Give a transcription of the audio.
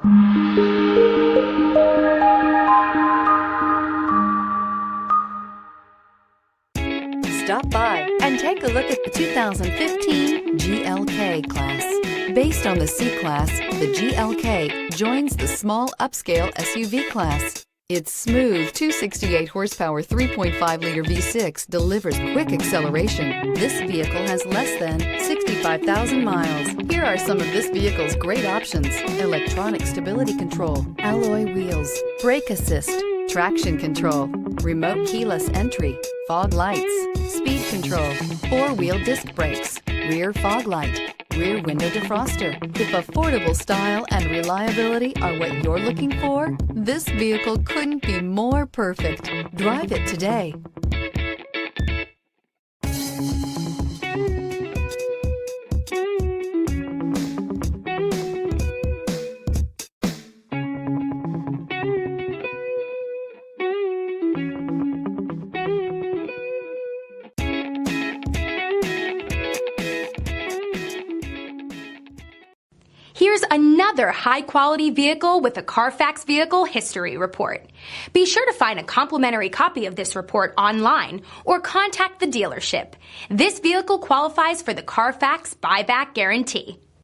Stop by and take a look at the 2015 GLK-Class. Based on the C-Class, the GLK joins the small upscale SUV class. Its smooth 268 horsepower 3.5-liter V6 delivers quick acceleration. This vehicle has less than 65,000 miles. Here are some of this vehicle's great options: electronic stability control, alloy wheels, brake assist, traction control, remote keyless entry, fog lights, speed control, four-wheel disc brakes, rear fog light, rear window defroster. If affordable style and reliability are what you're looking for, this vehicle couldn't be more perfect. Drive it today. Here's another high-quality vehicle with a Carfax Vehicle History Report. Be sure to find a complimentary copy of this report online or contact the dealership. This vehicle qualifies for the Carfax Buyback Guarantee.